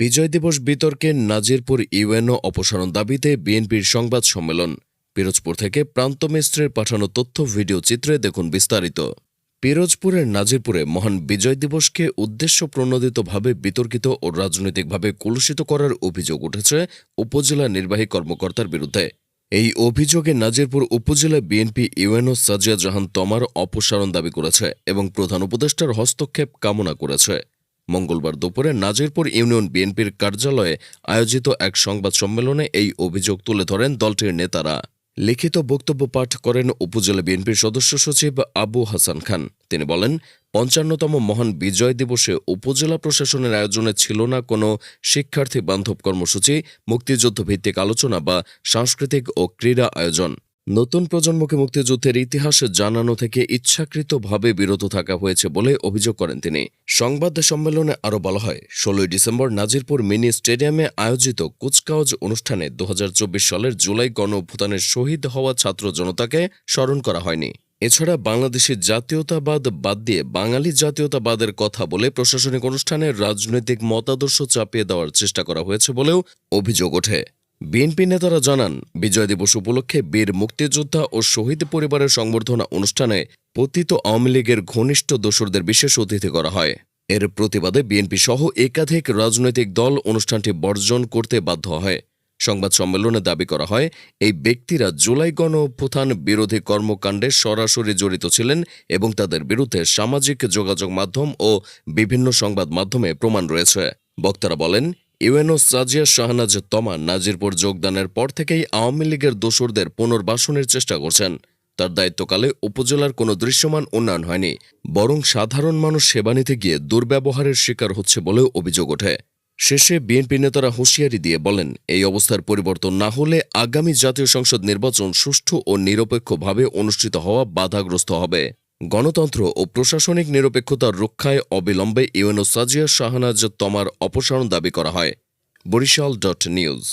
বিজয় দিবস বিতর্কে নাজিরপুর ইউএনও অপসারণ দাবিতে বিএনপির সংবাদ সম্মেলন। পিরোজপুর থেকে প্রান্ত মিস্ত্রের পাঠানো তথ্য ভিডিও চিত্রে দেখুন বিস্তারিত। পিরোজপুরের নাজিরপুরে মহান বিজয় দিবসকে উদ্দেশ্য প্রণোদিতভাবে বিতর্কিত ও রাজনৈতিকভাবে কলুষিত করার অভিযোগ উঠেছে উপজেলা নির্বাহী কর্মকর্তার বিরুদ্ধে। এই অভিযোগে নাজিরপুর উপজেলা বিএনপি ইউএনও সাজিয়া জাহান তমার অপসারণ দাবি করেছে এবং প্রধান উপদেষ্টার হস্তক্ষেপ কামনা করেছে। মঙ্গলবার দুপুরে নাজিরপুর ইউনিয়ন বিএনপির কার্যালয়ে আয়োজিত এক সংবাদ সম্মেলনে এই অভিযোগ তুলে ধরেন দলটির নেতারা। লিখিত বক্তব্য পাঠ করেন উপজেলা বিএনপির সদস্য সচিব আবু হাসান খান। তিনি বলেন, ৫৫তম মহান বিজয় দিবসে উপজেলা প্রশাসনের আয়োজনে ছিল না কোনো শিক্ষার্থী বান্ধব কর্মসূচি, মুক্তিযুদ্ধ ভিত্তিক আলোচনা বা সাংস্কৃতিক ও ক্রীড়া আয়োজন। নতুন প্রজন্মকে মুক্তিযুদ্ধের ইতিহাস জানানো থেকে ইচ্ছাকৃতভাবে বিরত থাকা হয়েছে বলে অভিযোগ করেন তিনি। সংবাদ সম্মেলনে আরও বলা হয়, ১৬ই ডিসেম্বর নাজিরপুর মিনি স্টেডিয়ামে আয়োজিত কুচকাওয়াজ অনুষ্ঠানে ২০২৪ সালের জুলাই গণঅভ্যুত্থানের শহীদ হওয়া ছাত্র জনতাকে স্মরণ করা হয়নি। এছাড়া বাংলাদেশের জাতীয়তাবাদ বাদ দিয়ে বাঙালি জাতীয়তাবাদের কথা বলে প্রশাসনিক অনুষ্ঠানে রাজনৈতিক মতাদর্শ চাপিয়ে দেওয়ার চেষ্টা করা হয়েছে বলেও অভিযোগ ওঠে। বিএনপি নেতারা জানান, বিজয় দিবস উপলক্ষে বীর মুক্তিযোদ্ধা ও শহীদ পরিবারের সংবর্ধনা অনুষ্ঠানে পতিত আওয়ামী লীগের ঘনিষ্ঠ দোসরদের বিশেষ অতিথি করা হয়। এর প্রতিবাদে বিএনপি সহ একাধিক রাজনৈতিক দল অনুষ্ঠানটি বর্জন করতে বাধ্য হয়। সংবাদ সম্মেলনে দাবি করা হয়, এই ব্যক্তিরা জুলাই গণঅভ্যুত্থান বিরোধী কর্মকাণ্ডে সরাসরি জড়িত ছিলেন এবং তাদের বিরুদ্ধে সামাজিক যোগাযোগ মাধ্যম ও বিভিন্ন সংবাদ মাধ্যমে প্রমাণ রয়েছে। বক্তারা বলেন, ইউএনও সাজিয়া শাহনাজ তমা নাজিরপুর যোগদানের পর থেকেই আওয়ামী লীগের দোসরদের পুনর্বাসনের চেষ্টা করছেন। তার দায়িত্বকালে উপজেলার কোনো দৃশ্যমান উন্নয়ন হয়নি, বরং সাধারণ মানুষ সেবা নিতে গিয়ে দুর্ব্যবহারের শিকার হচ্ছে বলেও অভিযোগ ওঠে। শেষে বিএনপি নেতারা হুঁশিয়ারি দিয়ে বলেন, এই অবস্থার পরিবর্তন না হলে আগামী জাতীয় সংসদ নির্বাচন সুষ্ঠু ও নিরপেক্ষভাবে অনুষ্ঠিত হওয়া বাধাগ্রস্ত হবে। গণতন্ত্র ও প্রশাসনিক নিরপেক্ষতার রক্ষায় অবিলম্বে ইউএনও সাজিয়া শাহনাজ তমার অপসারণ দাবি করা হয়। বরিশাল.নিউজ।